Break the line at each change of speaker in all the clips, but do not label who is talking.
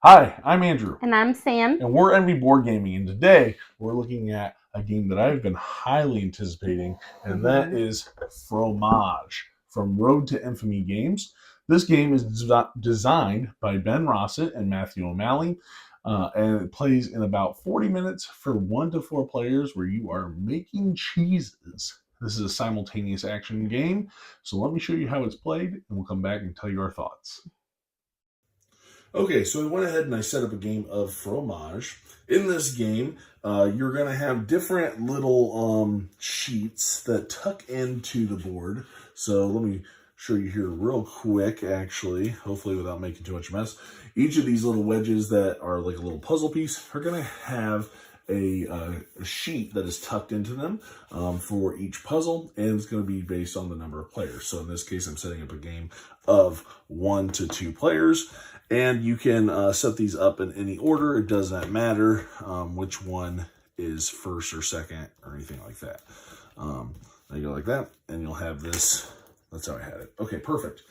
Hi, I'm Andrew,
And I'm Sam.
and we're Envy Board Gaming, and today we're looking at a game that I've been highly anticipating, and that
hmm
is Fromage from Road to Infamy Games. This game is designed by Ben Rossett and Matthew O'Malley, and it plays in about 40 minutes for 1 to 4 players where you are making cheeses. This is a simultaneous action game, so let me show you how it's played, and we'll come back and tell you our thoughts. Okay, so I went ahead and I set up a game of Fromage. In this game, you're going to have different little sheets that tuck into the board. So let me show you here real quick, actually, hopefully without making too much mess. Each of these little wedges that are like a little puzzle piece are going to have a sheet that is tucked into them for each puzzle, and it's going to be based on the number of players. So in this case, I'm setting up a game of 1 to 2 players, and you can set these up in any order. It does not matter which one is first or second or anything like that. You go like that, and you'll have this. That's how I had it. Okay, perfect.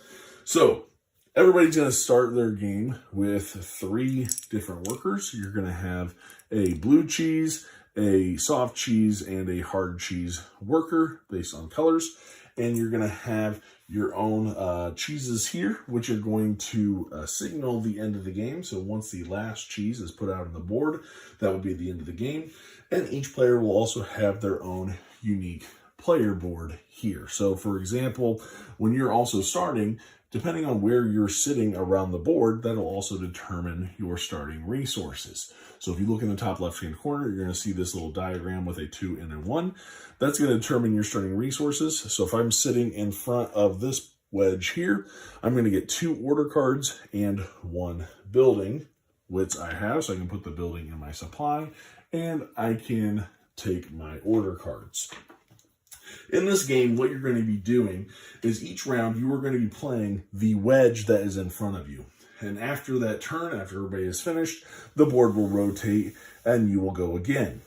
So everybody's going to start their game with 3 different workers. You're going to have a blue cheese, a soft cheese, and a hard cheese worker based on colors. And you're going to have your own cheeses here, which are going to signal the end of the game. So once the last cheese is put out on the board, that would be the end of the game. And each player will also have their own unique player board here. So for example, when you're also starting, depending on where you're sitting around the board, that'll also determine your starting resources. So if you look in the top left-hand corner, you're going to see this little diagram with a 2 and a 1. That's going to determine your starting resources. So if I'm sitting in front of this wedge here, I'm going to get 2 order cards and 1 building, which I have. So I can put the building in my supply, and I can take my order cards. In this game, what you're going to be doing is each round you are going to be playing the wedge that is in front of you. And after that turn, after everybody is finished, the board will rotate and you will go again.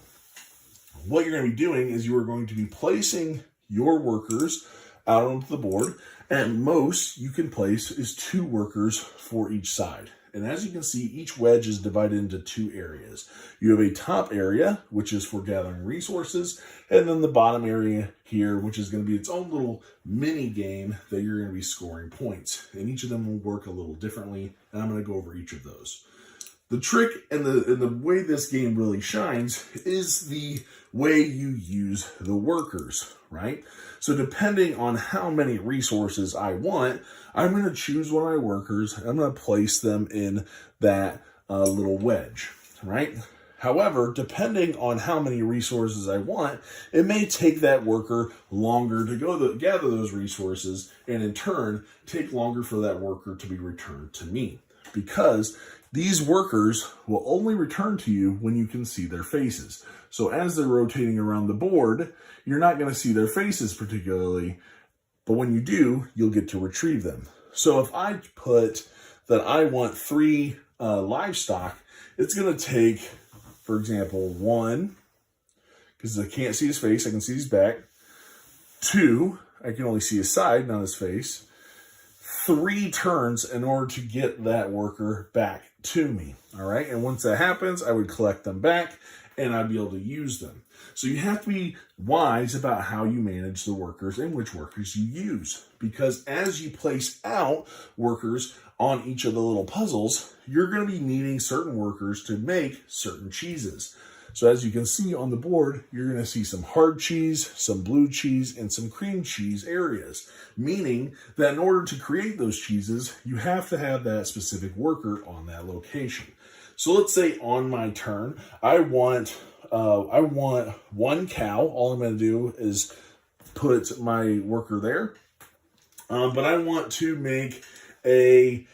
What you're going to be doing is you are going to be placing your workers out onto the board. At most, you can place is 2 workers for each side. And as you can see, each wedge is divided into 2 areas. You have a top area, which is for gathering resources, and then the bottom area here, which is going to be its own little mini game that you're going to be scoring points. And each of them will work a little differently, and I'm going to go over each of those. The trick and the way this game really shines is the way you use the workers, right? So depending on how many resources I want, I'm going to choose one of my workers, and I'm going to place them in that little wedge, right? However, depending on how many resources I want, it may take that worker longer to gather those resources, and in turn, take longer for that worker to be returned to me. Because these workers will only return to you when you can see their faces. So as they're rotating around the board, you're not going to see their faces particularly, but when you do, you'll get to retrieve them. So if I put that I want 3 livestock, it's going to take, for example, 1, because I can't see his face, I can see his back. 2, I can only see his side, not his face. 3 turns in order to get that worker back to me. All right. And once that happens, I would collect them back and I'd be able to use them. So you have to be wise about how you manage the workers and which workers you use. Because as you place out workers on each of the little puzzles, you're going to be needing certain workers to make certain cheeses. So as you can see on the board, you're going to see some hard cheese, some blue cheese, and some cream cheese areas, meaning that in order to create those cheeses, you have to have that specific worker on that location. So let's say on my turn, I want 1 cow. All I'm going to do is put my worker there, but I want to make a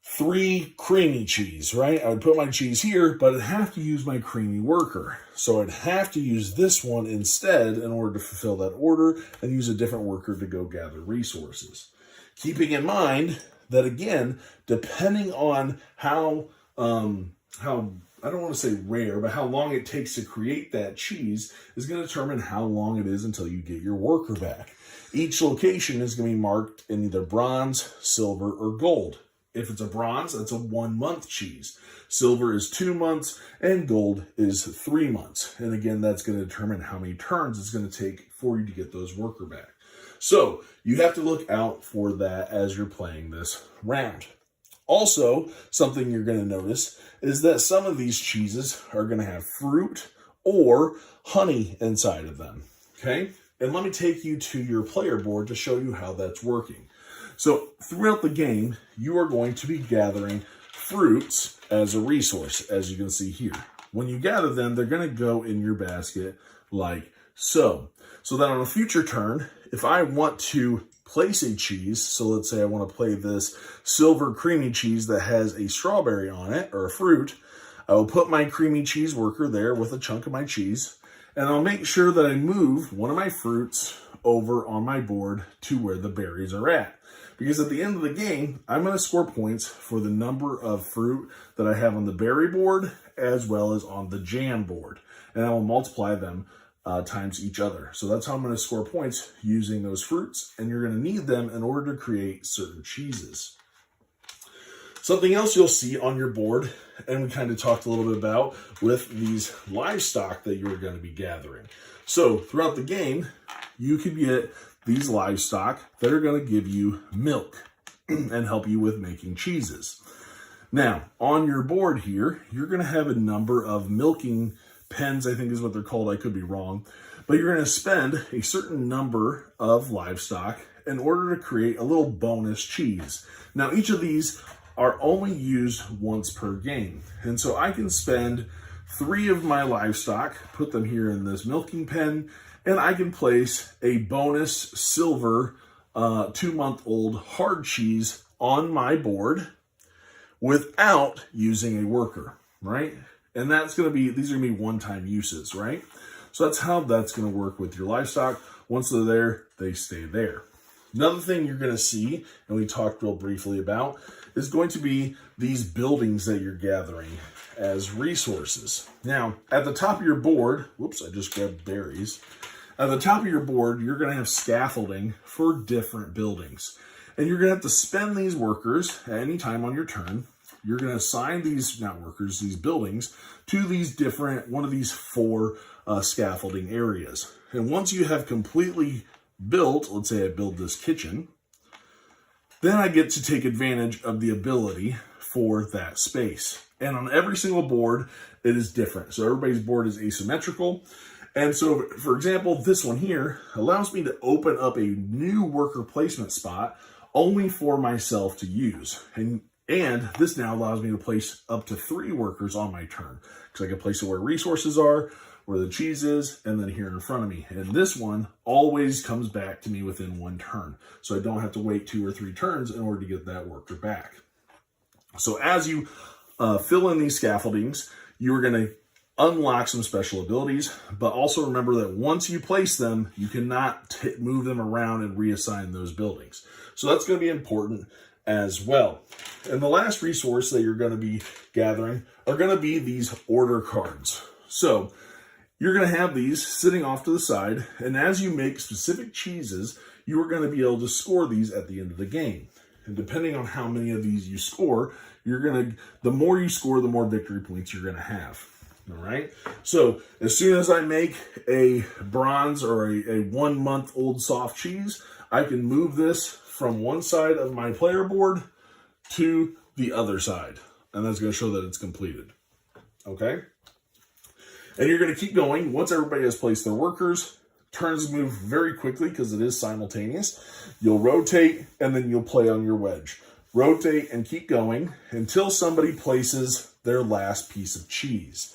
3 creamy cheese, right? I would put my cheese here, but I'd have to use my creamy worker. So I'd have to use this one instead in order to fulfill that order and use a different worker to go gather resources. Keeping in mind that, again, depending on how I don't want to say rare, but how long it takes to create that cheese is going to determine how long it is until you get your worker back. Each location is going to be marked in either bronze, silver, or gold. If it's a bronze, that's a 1 month cheese. Silver is 2 months, and gold is 3 months. And again, that's going to determine how many turns it's going to take for you to get those worker back. So you have to look out for that as you're playing this round. Also, something you're going to notice is that some of these cheeses are going to have fruit or honey inside of them, okay? And let me take you to your player board to show you how that's working. So throughout the game, you are going to be gathering fruits as a resource, as you can see here. When you gather them, they're going to go in your basket like so. So that on a future turn, if I want to place a cheese, so let's say I want to play this silver creamy cheese that has a strawberry on it, or a fruit, I will put my creamy cheese worker there with a chunk of my cheese, and I'll make sure that I move one of my fruits over on my board to where the berries are at. Because at the end of the game, I'm going to score points for the number of fruit that I have on the berry board as well as on the jam board. And I will multiply them times each other. So that's how I'm going to score points using those fruits. And you're going to need them in order to create certain cheeses. Something else you'll see on your board, and we kind of talked a little bit about, with these livestock that you're going to be gathering. So throughout the game, you can get these livestock that are going to give you milk and help you with making cheeses. Now, on your board here, you're going to have a number of milking pens, I think is what they're called. I could be wrong. But you're going to spend a certain number of livestock in order to create a little bonus cheese. Now, each of these are only used once per game. And so I can spend 3 of my livestock, put them here in this milking pen, and I can place a bonus silver 2-month-old hard cheese on my board without using a worker, right? And that's going to be, these are going to be one-time uses, right? So that's how that's going to work with your livestock. Once they're there, they stay there. Another thing you're going to see, and we talked real briefly about, is going to be these buildings that you're gathering as resources. Now, at the top of your board, whoops, I just grabbed berries. At the top of your board, you're going to have scaffolding for different buildings. And you're going to have to spend these workers at any time on your turn. You're going to assign these, not workers, these buildings to these different, one of these 4 scaffolding areas. And once you have completely built, let's say I build this kitchen, then I get to take advantage of the ability for that space. And on every single board, it is different. So everybody's board is asymmetrical. And so, for example, this one here allows me to open up a new worker placement spot only for myself to use. And this now allows me to place up to 3 workers on my turn. Because I can place it where resources are, where the cheese is, and then here in front of me. And this one always comes back to me within 1 turn. So I don't have to wait 2 or 3 turns in order to get that worker back. So as you fill in these scaffoldings, you're going to unlock some special abilities, but also remember that once you place them, you cannot move them around and reassign those buildings. So that's going to be important as well. And the last resource that you're going to be gathering are going to be these order cards. So you're going to have these sitting off to the side, and as you make specific cheeses, you are going to be able to score these at the end of the game. And depending on how many of these you score, the more you score, the more victory points you're going to have. All right. So as soon as I make a bronze or a 1-month-old soft cheese, I can move this from one side of my player board to the other side. And that's going to show that it's completed. Okay. And you're going to keep going. Once everybody has placed their workers, turns move very quickly because it is simultaneous. You'll rotate and then you'll play on your wedge. Rotate and keep going until somebody places their last piece of cheese.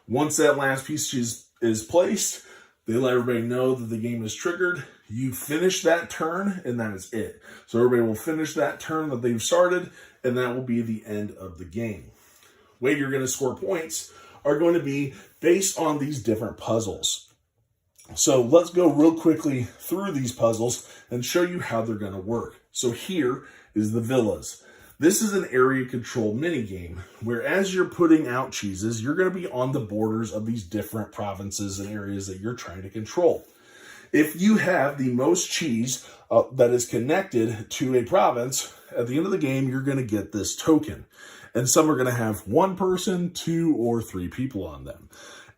Once that last piece of cheese is placed, they let everybody know that the game is triggered. You finish that turn, and that is it. So everybody will finish that turn that they've started, and that will be the end of the game. Way you're going to score points are going to be based on these different puzzles. So let's go real quickly through these puzzles and show you how they're going to work. So here is the villas. This is an area control minigame where as you're putting out cheeses, you're going to be on the borders of these different provinces and areas that you're trying to control. If you have the most cheese that is connected to a province, at the end of the game, you're going to get this token. And some are going to have one person, 2, or 3 people on them.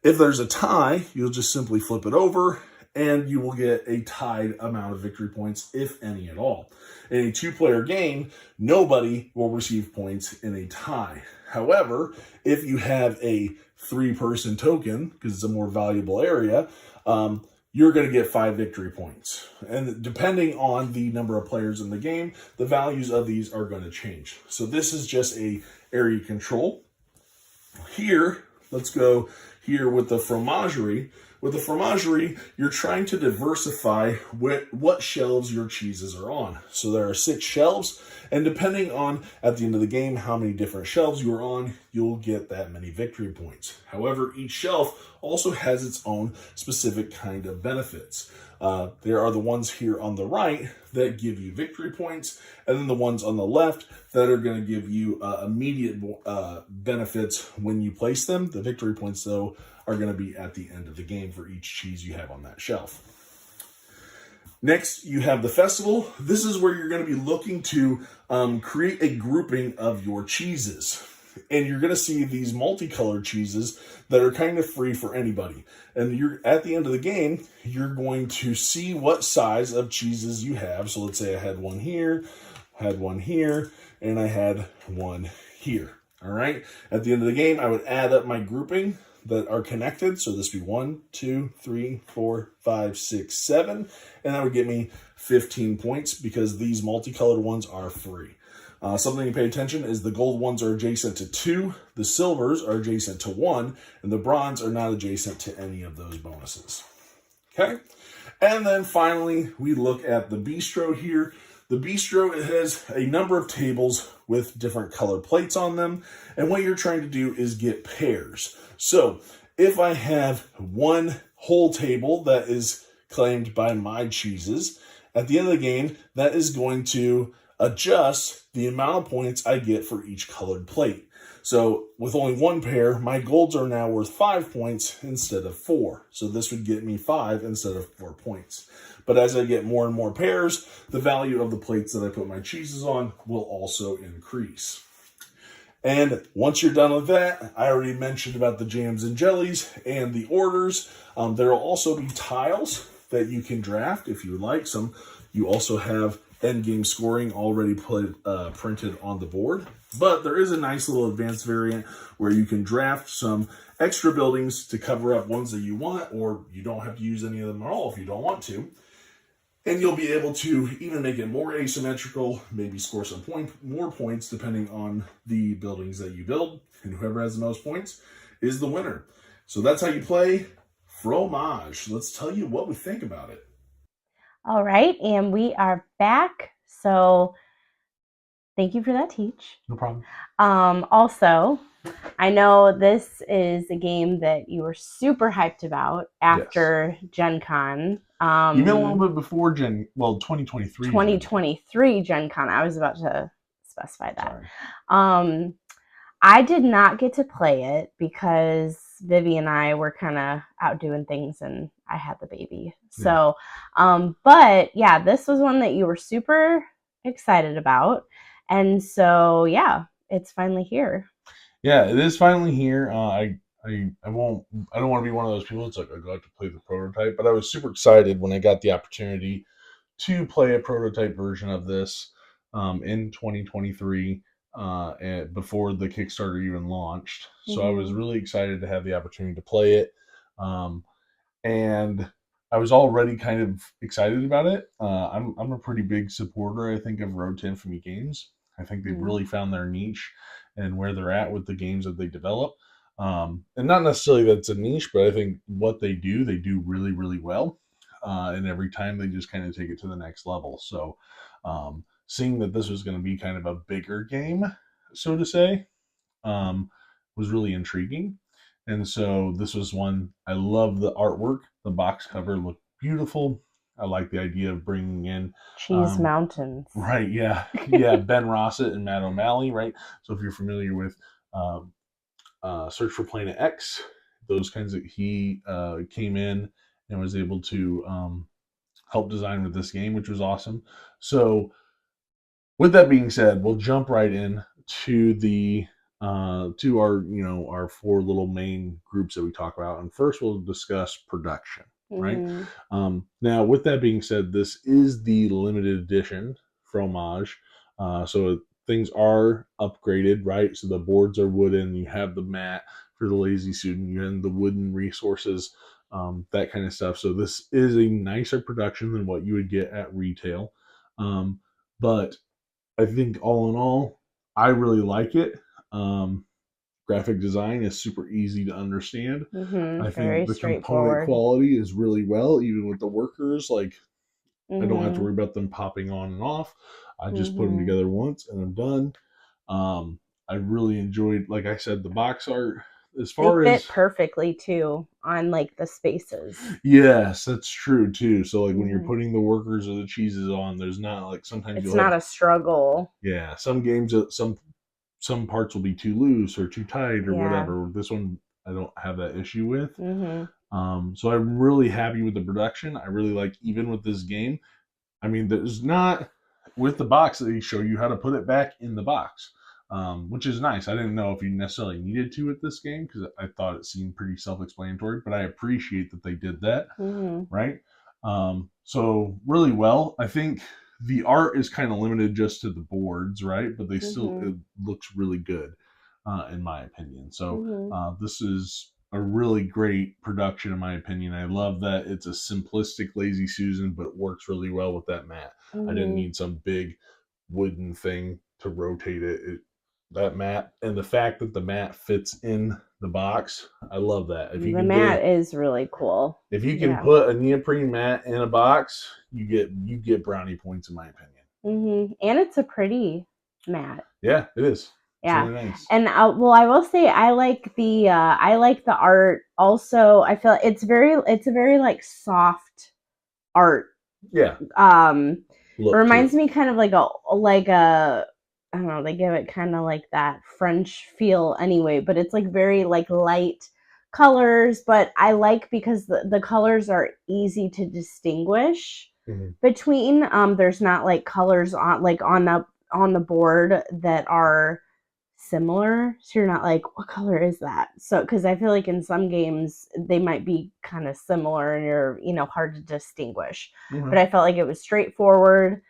If there's a tie, you'll just simply flip it over and you will get a tied amount of victory points, if any at all. In a 2-player game, nobody will receive points in a tie. However, if you have a 3-person token, because it's a more valuable area, you're going to get 5 victory points. And depending on the number of players in the game, the values of these are going to change. So this is just a area control. Here, let's go here with the Fromagerie. With the Fromagerie, you're trying to diversify what shelves your cheeses are on. So there are 6 shelves, and depending on, at the end of the game, how many different shelves you are on, you'll get that many victory points. However, each shelf also has its own specific kind of benefits. There are the ones here on the right that give you victory points, and then the ones on the left that are going to give you immediate benefits when you place them. The victory points, though, are going to be at the end of the game for each cheese you have on that shelf. Next, you have the festival. This is where you're going to be looking to create a grouping of your cheeses. And you're going to see these multicolored cheeses that are kind of free for anybody. And you're at the end of the game, you're going to see what size of cheeses you have. So let's say I had one here, had one here, and I had one here. All right. At the end of the game, I would add up my grouping that are connected. So this would be 1, 2, 3, 4, 5, 6, 7. And that would get me 15 points because these multicolored ones are free. Something to pay attention is the gold ones are adjacent to 2, the silvers are adjacent to 1, and the bronze are not adjacent to any of those bonuses. Okay? And then finally, we look at the Beastro here. The Beastro, it has a number of tables with different colored plates on them, and what you're trying to do is get pairs. So if I have one whole table that is claimed by my cheeses, at the end of the game, that is going to adjust the amount of points I get for each colored plate. So with only one pair, my golds are now worth 5 points instead of 4. So this would get me 5 instead of 4 points. But as I get more and more pairs, the value of the plates that I put my cheeses on will also increase. And once you're done with that, I already mentioned about the jams and jellies and the orders. There will also be tiles that you can draft if you would like some. You also have endgame scoring already printed on the board. But there is a nice little advanced variant where you can draft some extra buildings to cover up ones that you want, or you don't have to use any of them at all if you don't want to. And you'll be able to even make it more asymmetrical, maybe score some more points depending on the buildings that you build. And whoever has the most points is the winner. So that's how you play Fromage. Let's tell you what we think about it.
All right, and we are back. So thank you for that, Teach.
No problem.
Also, I know this is a game that you were super hyped about after Gen Con.
Even a little bit before 2023.
2023 Gen Con. I was about to specify that. Sorry. I did not get to play it because Vivi and I were kind of out doing things and I had the baby. So, but yeah, this was one that you were super excited about. And so, yeah, it's finally here.
Yeah, it is finally here. I don't want to be one of those people that's like, I'd like to play the prototype, but I was super excited when I got the opportunity to play a prototype version of this in 2023 and before the Kickstarter even launched. So I was really excited to have the opportunity to play it. And I was already kind of excited about it. I'm a pretty big supporter, I think, of Road to Infamy games. I think they've really found their niche and where they're at with the games that they develop. And not necessarily that it's a niche, but I think what they do really, really well. And every time they just kind of take it to the next level. So seeing that this was going to be kind of a bigger game, so to say, was really intriguing. And so this was one, I love the artwork. The box cover looked beautiful. I like the idea of bringing in
Cheese Mountains.
Right, yeah. Yeah, Ben Rossett and Matt O'Malley, right? So if you're familiar with Search for Planet X, those kinds of, he came in and was able to helped design with this game, which was awesome. So with that being said, we'll jump right in to the to our our four little main groups that we talk about, and first we'll discuss production. Right.
Mm-hmm.
Now, with that being said, this is the limited edition Fromage, so things are upgraded, right? So the boards are wooden. You have the mat for the lazy student. You have the wooden resources, that kind of stuff. So this is a nicer production than what you would get at retail, but I think all in all, I really like it. Um, Graphic design is super easy to understand.
Mm-hmm.
I think
Very
the component
straightforward.
quality is really well, even with the workers. Like, I don't have to
Mm-hmm.
worry about them popping on and off. I just put them
Mm-hmm.
together once and I'm done. I really enjoyed, like I said, the box art. As
They
far
fit
as,
perfectly too on like the spaces.
yes, that's true too. So, like when you're
Mm-hmm.
putting the workers or the cheeses on, there's not like sometimes
It's
you'll have,
not a struggle.
yeah, some games that some parts will be too loose or too tight or
Yeah.
whatever. This one I don't have that issue with.
Mm-hmm.
So I'm really happy with the production. I really like, even with this game. I mean, there's not, with the box they show you how to put it back in the box, which is nice. I didn't know if you necessarily needed to with this game because I thought it seemed pretty self-explanatory, but I appreciate that they did that,
Mm-hmm.
right? So really well. I think the art is kind of limited just to the boards, right? But they still,
Mm-hmm.
it looks really good, in my opinion. So
Mm-hmm.
this is a really great production, in my opinion. I love that it's a simplistic Lazy Susan, but it works really well with that mat. I didn't
Mm-hmm.
need some big wooden thing to rotate it. That mat, and the fact that the mat fits in the box, I love that. If you
The
can get
mat is really cool.
if you can
Yeah.
put a neoprene mat in a box, you get brownie points, in my opinion.
Mm-hmm. And it's a pretty mat.
Yeah, it is. It's
Yeah.
really nice.
And well, I will say I like the art. Also, I feel it's a very like soft art.
Yeah,
Um, it
look to
reminds
it.
me kind of like a I don't know. They give it kind of like that French feel anyway, but it's like very like light colors. But I like because the colors are easy to distinguish
Mhm.
between. There's not like colors on the board that are similar, so you're not like, what color is that? So because I feel like in some games they might be kind of similar and you're hard to distinguish, but
Mhm.
I felt like it was straightforward.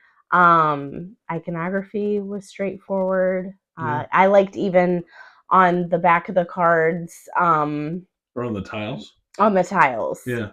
Iconography was straightforward.
Yeah.
I liked even on the back of the cards,
Or on the tiles.
on the tiles,
Yeah.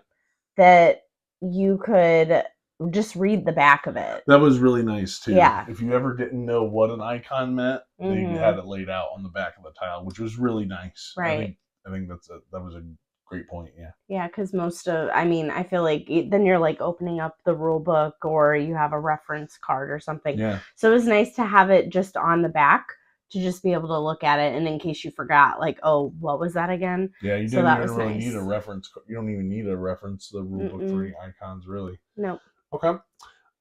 that you could just read the back of it.
That was really nice too.
Yeah.
If you ever didn't know what an icon meant, they
Mm-hmm.
had it laid out on the back of the tile, which was really nice.
Right.
I think that was a great point. Yeah.
Yeah, because I feel like then you're like opening up the rule book or you have a reference card or something.
Yeah.
So it was nice to have it just on the back to just be able to look at it, and in case you forgot, like, oh, what was that again?
Yeah, you
So
didn't
that
even
was
really
nice.
need a reference. You don't even need a reference to the rule book for
Mm-mm.
any icons, really.
Nope.
Okay.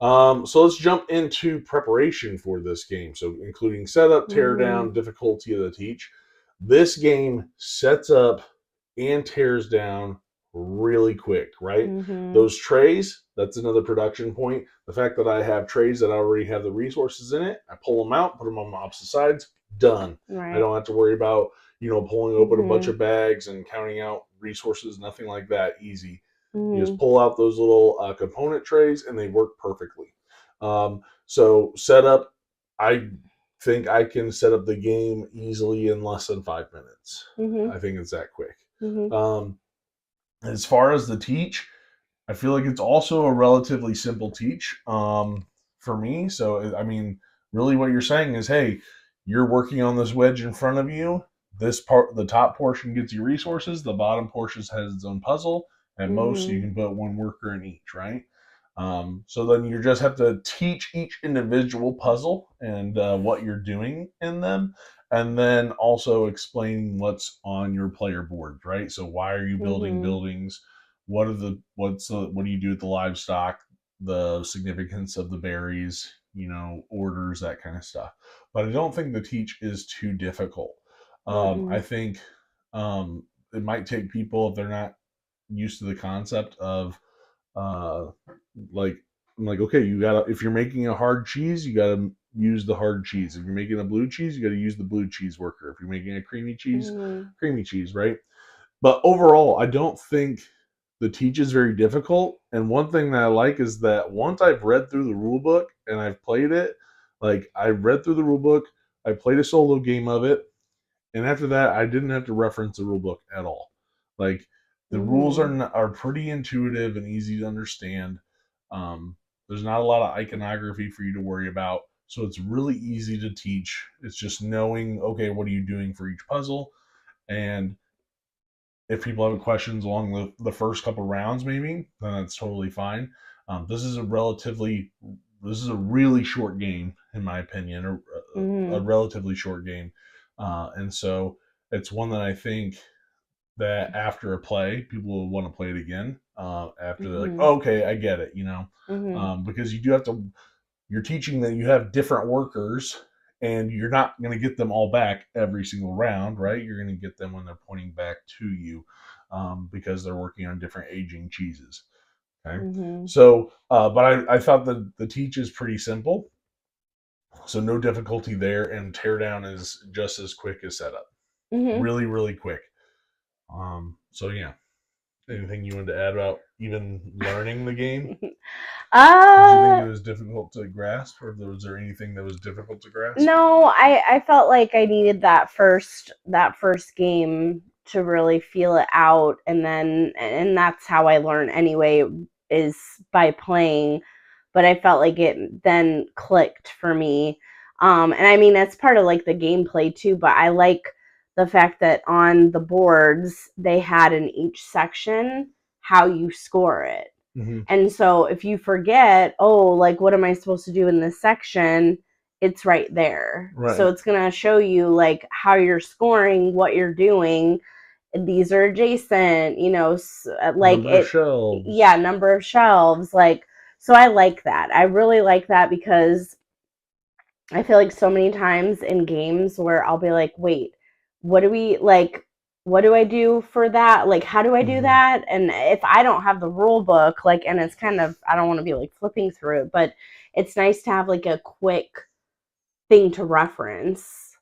So let's jump into preparation for this game. So including setup, teardown,
Mm-hmm.
difficulty of the teach. This game sets up and tears down really quick, right?
Mm-hmm.
Those trays, that's another production point. The fact that I have trays that already have the resources in it, I pull them out, put them on the opposite sides, done.
Right.
I don't have to worry about, pulling open a bunch
Mm-hmm.
of bags and counting out resources, nothing like that. Easy. You just
Mm-hmm.
pull out those little component trays and they work perfectly. So setup, I think I can set up the game easily in less than 5 minutes.
Mm-hmm.
I think it's that quick.
Mm-hmm.
As far as the teach, I feel like it's also a relatively simple teach, for me. So, I mean, really what you're saying is, hey, you're working on this wedge in front of you. This part, the top portion gets you resources. The bottom portion has its own puzzle. At most, you
Mm-hmm.
can put one worker in each, right? So then you just have to teach each individual puzzle and what you're doing in them, and then also explain what's on your player board, right? So why are you building
Mm-hmm.
buildings? What do you do with the livestock? The significance of the berries, orders, that kind of stuff. But I don't think the teach is too difficult. I
Mm-mm.
think it might take people, if they're not used to the concept of Like I'm like, okay, you gotta if you're making a hard cheese, you gotta use the hard cheese. If you're making a blue cheese, you gotta use the blue cheese worker. If you're making a creamy cheese, right? But overall, I don't think the teach is very difficult. And one thing that I like is that once I've read through the rule book and I've played it, like I read through the rule book, I played a solo game of it, and after that, I didn't have to reference the rule book at all. Like the rules are pretty intuitive and easy to understand. There's not a lot of iconography for you to worry about, so it's really easy to teach. It's just knowing, okay, what are you doing for each puzzle, and if people have questions along the first couple rounds, maybe, then that's totally fine. This is a really short game, in my opinion, a relatively short game, and so it's one that I think that after a play, people will want to play it again. After they're like, oh, okay, I get it, because you do have to. You're teaching that you have different workers and you're not going to get them all back every single round, right? You're going to get them when they're pointing back to you because they're working on different aging cheeses. Okay. So, but I thought the teach is pretty simple. So no difficulty there, and teardown is just as quick as setup. Really, really quick. So yeah. Anything you wanted to add about even learning the game? Did you think it was difficult to grasp, or was there anything that was difficult to grasp?
No, I felt like I needed that first game to really feel it out, and that's how I learn anyway, is by playing. But I felt like it then clicked for me. And I mean, that's part of like the gameplay too, but I like the fact that on the boards they had in each section how you score it. And so if you forget, oh, like what am I supposed to do in this section? It's right there. Right. So it's going to show you like how you're scoring, what you're doing. These are adjacent, like number of shelves. Yeah, number of shelves. Like, so I like that. I really like that because I feel like so many times in games where I'll be like, wait, what do I do for that? Like, how do I do that? And if I don't have the rule book, like, and it's kind of, I don't want to be like flipping through it, but it's nice to have like a quick thing to reference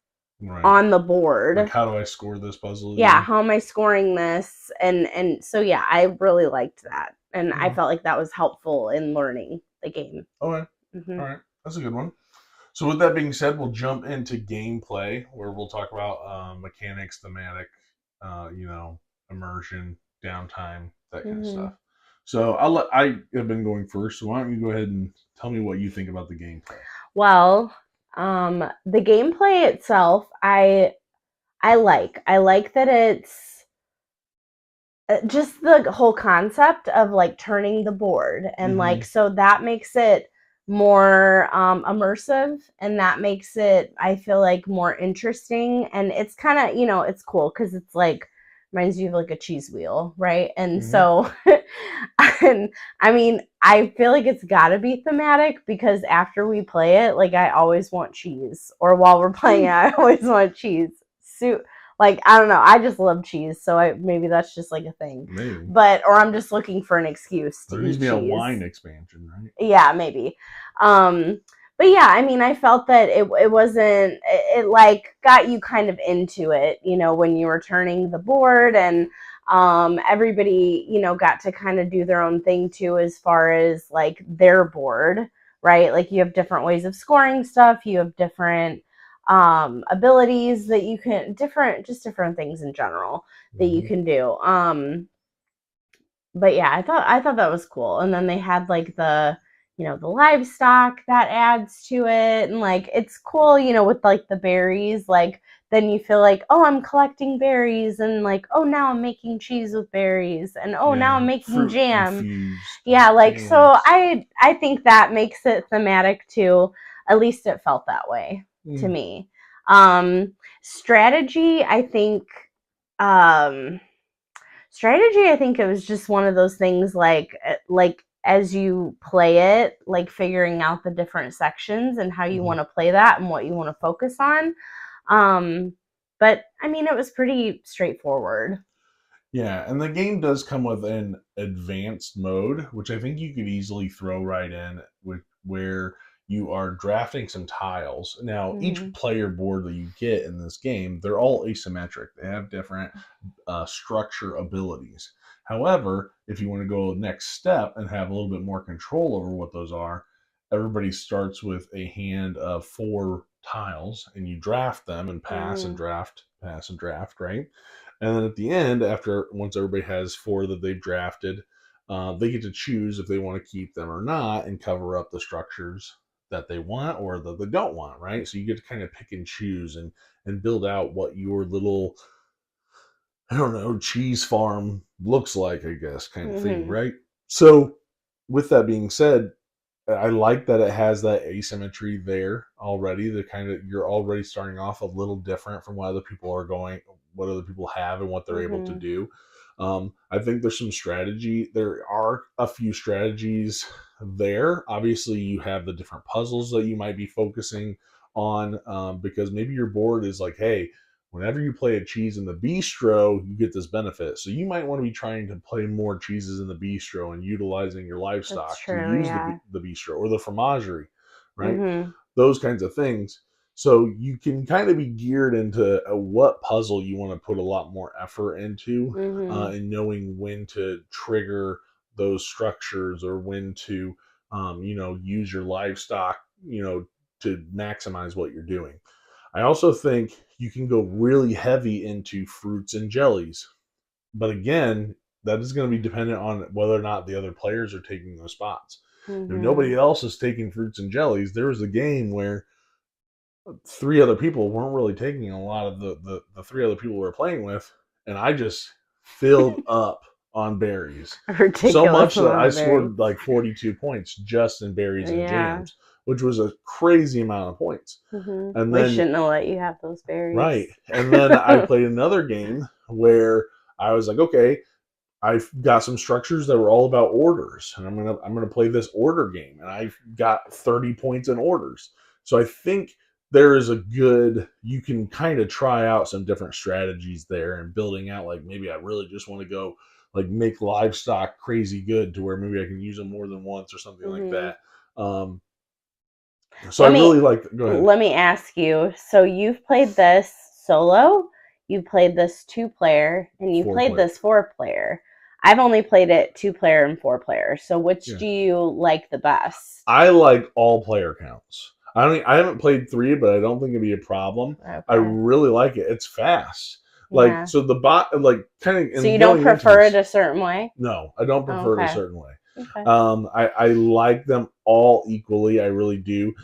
on the board.
Like, how do I score this puzzle?
Yeah, how am I scoring this? And so, yeah, I really liked that. And I felt like that was helpful in learning the game.
Okay. All right. That's a good one. So with that being said, we'll jump into gameplay, where we'll talk about mechanics, thematic, immersion, downtime, that kind of stuff. So I have been going first. So why don't you go ahead and tell me what you think about the gameplay?
Well, the gameplay itself, I like that it's just the whole concept of like turning the board, and like, so that makes it more immersive, and that makes it, I feel like, more interesting. And it's kind of, it's cool because it's like reminds you of like a cheese wheel, right? And so and I mean, I feel like it's got to be thematic because after we play it, like I always want cheese, or while we're playing it, I always want cheese. Like, I don't know, I just love cheese, so maybe that's just like a thing.
Maybe.
Or I'm just looking for an excuse to eat cheese.
There needs to be a wine expansion, right?
Yeah, maybe. But yeah, I mean, I felt that it wasn't, it like got you kind of into it, when you were turning the board, and everybody, got to kind of do their own thing too, as far as like their board, right? Like you have different ways of scoring stuff, you have different abilities that you can, different things in general that you can do. But yeah, I thought that was cool. And then they had like the livestock that adds to it, and like it's cool, with like the berries, like then you feel like, oh, I'm collecting berries, and like, oh, now I'm making cheese with berries, and oh, now I'm making jam. Yeah, like jams. So I think that makes it thematic too. At least it felt that way to me. Strategy, I think it was just one of those things, like as you play it, like figuring out the different sections and how you want to play that and what you want to focus on. But I mean, it was pretty straightforward.
Yeah, and the game does come with an advanced mode, which I think you could easily throw right in with where you are drafting some tiles. Now, each
Mm-hmm.
player board that you get in this game, they're all asymmetric. They have different structure abilities. However, if you want to go next step and have a little bit more control over what those are, everybody starts with a hand of 4 tiles, and you draft them and
Mm-hmm.
pass and draft, right? And then at the end, after once everybody has 4 that they've drafted, they get to choose if they want to keep them or not and cover up the structures that they want or that they don't want, right? So you get to kind of pick and choose and build out what your little, I don't know, cheese farm looks like, I guess, kind of thing,
Mm-hmm.
right? So with that being said, I like that it has that asymmetry there already. The kind of you're already starting off a little different from what other people are going, what other people have, and what they're able to
Mm-hmm.
do. I think there's some strategy. There are a few strategies there. Obviously, you have the different puzzles that you might be focusing on because maybe your board is like, hey, whenever you play a cheese in the bistro, you get this benefit. So you might want to be trying to play more cheeses in the bistro and utilizing your
That's
livestock to
true.
use
Yeah.
the bistro or the fromagerie, right?
Mm-hmm.
Those kinds of things. So you can kind of be geared into what puzzle you want to put a lot more effort into
Mm-hmm.
and knowing when to trigger those structures or when to, use your livestock, to maximize what you're doing. I also think you can go really heavy into fruits and jellies. But again, that is going to be dependent on whether or not the other players are taking those spots. If
Mm-hmm.
nobody else is taking fruits and jellies, there was a game where 3 other people weren't really taking a lot of the 3 other people we were playing with, and I just filled up on berries.
A
So
ridiculous
much that
amount
I
of berries.
scored like 42 points just in berries and
Yeah.
jams, which was a crazy amount of points. And
We
then
shouldn't have let you have those berries.
Right. And then I played another game where I was like, okay, I've got some structures that were all about orders, and I'm gonna play this order game, and I got 30 points in orders. So I think there is a good you can kind of try out some different strategies there and building out like maybe I really just want to go like make livestock crazy good to where maybe I can use them more than once or something like
hmm
that. So I
Let me
really like. Go ahead.
let me ask you. So you've played this solo, you played this 2-player, and you
Four
played
player.
this 4-player. I've only played it 2-player and 4-player. So which
Yeah.
do you like the best?
I like all player counts. I haven't played 3, but I don't think it'd be a problem. I
Okay.
really like it. It's fast. Like
Yeah.
so the bot like kind of
So you
in
don't
going into
prefer it
this.
a certain way?
No, I don't prefer it a
Okay.
certain way.
Okay.
I like them all equally. I really do.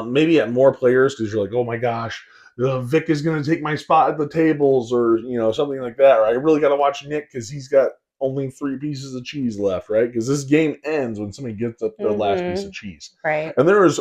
Maybe at more players because you're like, oh my gosh, Vic is going to take my spot at the tables, or something like that. Or I really got to watch Nick because he's got only 3 pieces of cheese left, right? Because this game ends when somebody gets up their last piece of cheese,
Right.
and there is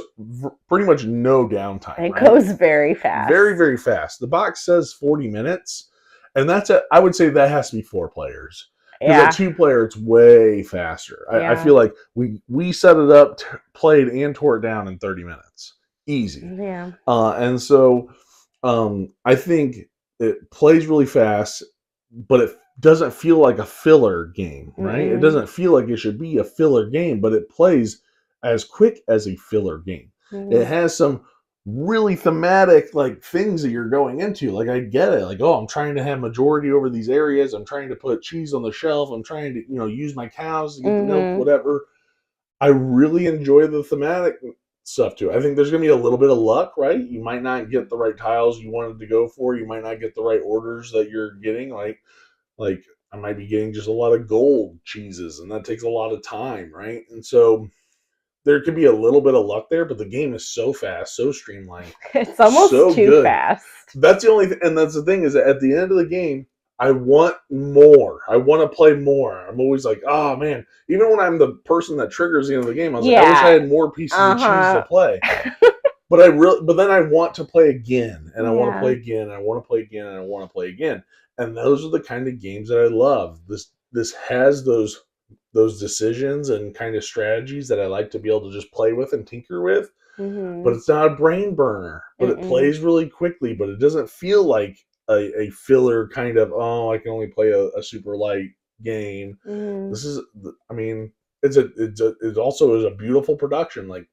pretty much no downtime,
It
right?
goes very fast.
Very very fast. The box says 40 minutes, and I would say that has to be 4 players because at
Yeah.
2 player it's way faster. I
Yeah.
feel like we set it up, played and tore it down in 30 minutes, easy.
Yeah.
And so I think it plays really fast, but it doesn't feel like a filler game, right? It
Mm-mm.
doesn't feel like it should be a filler game, but it plays as quick as a filler game. It
Mm-hmm.
has some really thematic like things that you're going into. Like I get it. Like, oh, I'm trying to have majority over these areas. I'm trying to put cheese on the shelf. I'm trying to, use my cows to get the milk,
Mm-hmm.
whatever. I really enjoy the thematic stuff too. I think there's going to be a little bit of luck, right? You might not get the right tiles you wanted to go for. You might not get the right orders that you're getting. Like I might be getting just a lot of gold cheeses, and that takes a lot of time, right? And so there could be a little bit of luck there, but the game is so fast, so streamlined,
It's almost
so
too
good.
fast.
That's the only thing, and that's the thing is that at the end of the game, I want more. I want to play more. I'm always like, oh man. Even when I'm the person that triggers the end of the game, I was like, I wish I
Yeah.
had more pieces of cheese to
Uh-huh.
play. But then I want to play again, and I want to play
Yeah.
again, and I want to play again, and I want to play again. And those are the kind of games that I love. This has those decisions and kind of strategies that I like to be able to just play with and tinker with, but
Mm-hmm.
it's not a brain burner. But it
Mm-mm.
plays really quickly, but it doesn't feel like a filler kind of, I can only play a super light game. This is, I mean, it also is a beautiful production. Like,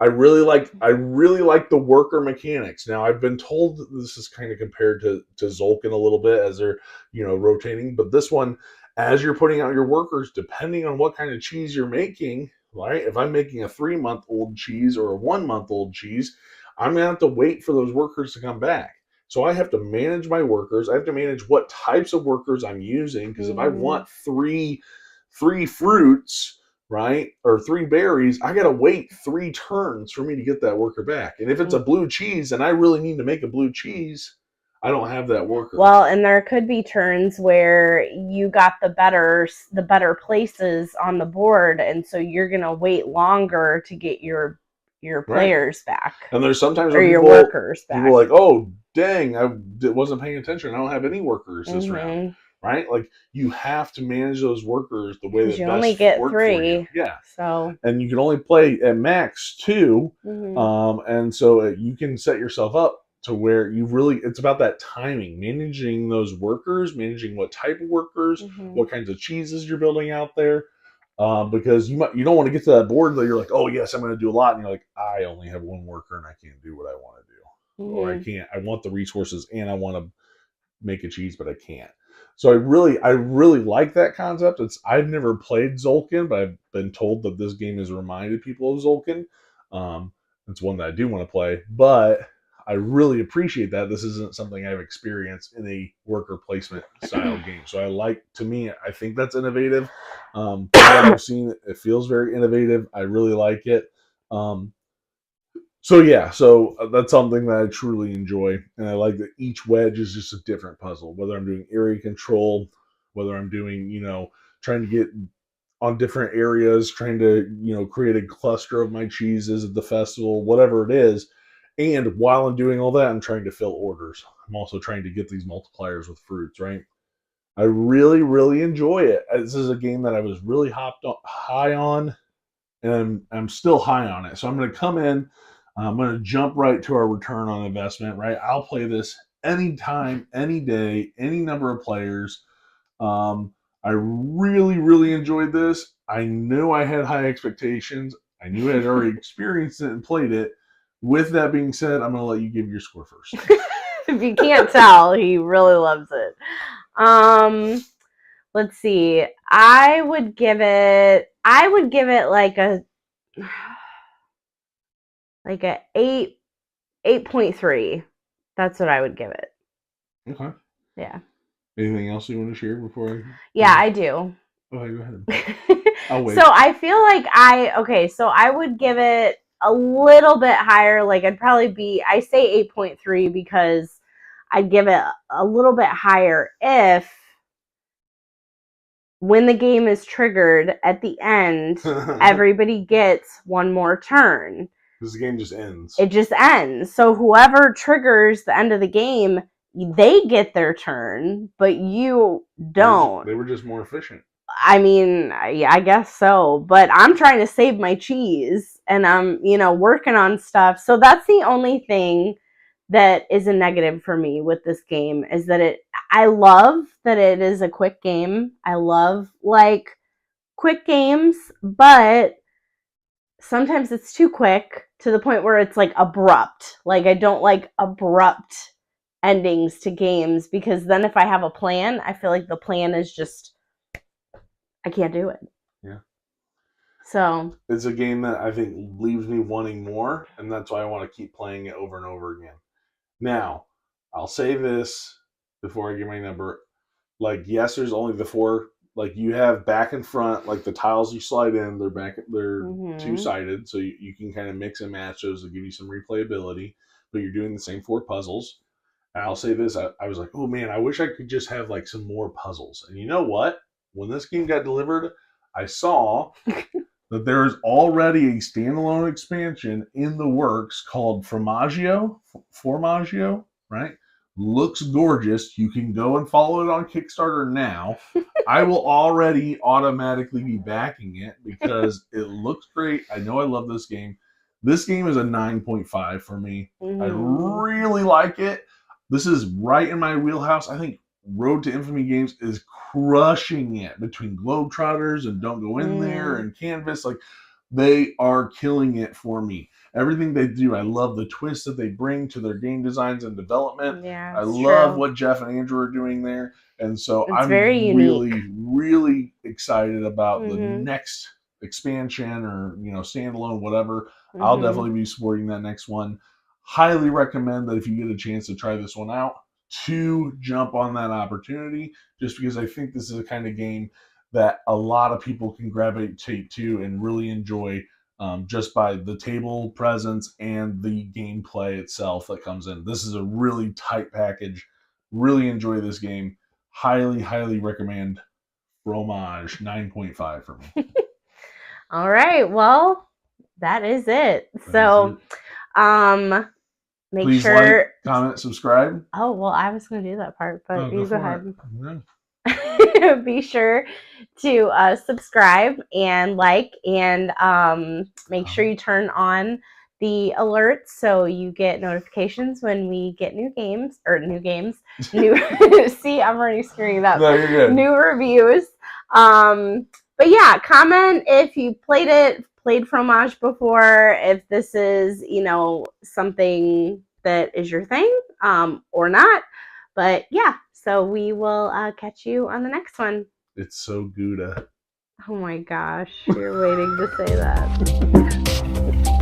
I really like the worker mechanics. Now, I've been told that this is kind of compared to Zolkin a little bit as they're, rotating, but this one, as you're putting out your workers, depending on what kind of cheese you're making, right? If I'm making a 3-month-old cheese or a 1-month-old cheese, I'm gonna have to wait for those workers to come back. So I have to manage my workers. I have to manage what types of workers I'm using, because if I want three fruits, right, or 3 berries, I gotta wait 3 turns for me to get that worker back. And if it's a blue cheese and I really need to make a blue cheese, I don't have that worker.
Well, and there could be turns where you got the better places on the board, and so you're gonna wait longer to get your players back.
And there's sometimes
or your workers back.
People are like, oh dang, I wasn't paying attention. I don't have any workers this round. Right? Like, you have to manage those workers the way that
you only get 3.
Yeah.
So,
and you can only play at max 2. And so you can set yourself up to where it's about that timing, managing those workers, managing what type of workers, what kinds of cheeses you're building out there. Because you don't want to get to that board that you're like, oh yes, I'm going to do a lot, and you're like, I only have 1 worker and I can't do what I want to do, or I want the resources and I want to make a cheese, but I can't. So I really like that concept. I've never played Zolkin, but I've been told that this game has reminded people of Zolkin. It's one that I do want to play, but I really appreciate that this isn't something I've experienced in a worker placement style game. So I think that's innovative. What I've seen, it feels very innovative. I really like it. So that's something that I truly enjoy, and I like that each wedge is just a different puzzle. Whether I'm doing area control, whether I'm doing, trying to get on different areas, trying to, create a cluster of my cheeses at the festival, whatever it is. And while I'm doing all that, I'm trying to fill orders. I'm also trying to get these multipliers with fruits, right? I really, really enjoy it. This is a game that I was really high on, and I'm still high on it. So I'm going to come in. I'm going to jump right to our return on investment, right? I'll play this anytime, any day, any number of players. I really, really enjoyed this. I knew I had high expectations. I knew I had already experienced it and played it. With that being said, I'm going to let you give your score first.
If you can't tell, he really loves it. Let's see. I would give it like a 8.3. That's what I would give it.
Okay.
Yeah.
Anything else you want to share before I...
Yeah, I do.
Okay, go ahead. I'll wait.
So I feel like I would give it a little bit higher. Like, I say 8.3 because I'd give it a little bit higher if, when the game is triggered at the end, everybody gets 1 more turn.
Because the game just ends.
It just ends. So whoever triggers the end of the game, they get their turn, but you don't.
They were just more efficient.
I mean, I guess so. But I'm trying to save my cheese, and I'm, working on stuff. So that's the only thing that is a negative for me with this game, is that I love that it is a quick game. I love, quick games, but sometimes it's too quick to the point where it's, abrupt. I don't like abrupt endings to games, because then if I have a plan, I feel like the plan is just, I can't do it.
Yeah.
So
it's a game that I think leaves me wanting more, and that's why I want to keep playing it over and over again. Now, I'll say this before I give my number. Yes, there's only the 4. You have back and front, the tiles you slide in, they're two-sided, so you can kind of mix and match those to give you some replayability, but you're doing the same 4 puzzles. And I'll say this, I was like, oh man, I wish I could just have some more puzzles. And you know what? When this game got delivered, I saw that there is already a standalone expansion in the works called Fromage, right? Looks gorgeous. You can go and follow it on Kickstarter now. I will already automatically be backing it because it looks great. I know I love this game. This game is a 9.5 for me. I really like it. This is right in my wheelhouse. I think Road to Infamy Games is crushing it between Globetrotters and Don't Go In There and Canvas. Like, they are killing it for me. Everything they do, I love the twist that they bring to their game designs and development.
Yeah,
I
it's
love
true.
what Jeff and Andrew are doing there. And so
It's
I'm
very unique.
really, really excited about the
Mm-hmm.
next expansion or, standalone, whatever. I'll
Mm-hmm.
definitely be supporting that next one. Highly recommend that if you get a chance to try this one out, to jump on that opportunity, just because I think this is a kind of game that a lot of people can gravitate to and really enjoy, just by the table presence and the gameplay itself that comes in. This is a really tight package. Really enjoy this game. Highly, highly recommend Fromage 9.5 for me.
All right. Well, that is it.
That is
So,
it.
make
Please like,
sure.
comment, subscribe.
Oh, well, I was going to do that part, but
Oh, go
you go
for it.
ahead.
Yeah.
Be sure to subscribe and like, and make sure you turn on the alerts so you get notifications when we get new games. New See, I'm already screwing it up.
No, you're good.
New reviews. But yeah, comment if you played Fromage before, if this is, something that is your thing, or not. But yeah, so we will catch you on the next one.
It's so Gouda.
Oh my gosh, you're waiting to say that.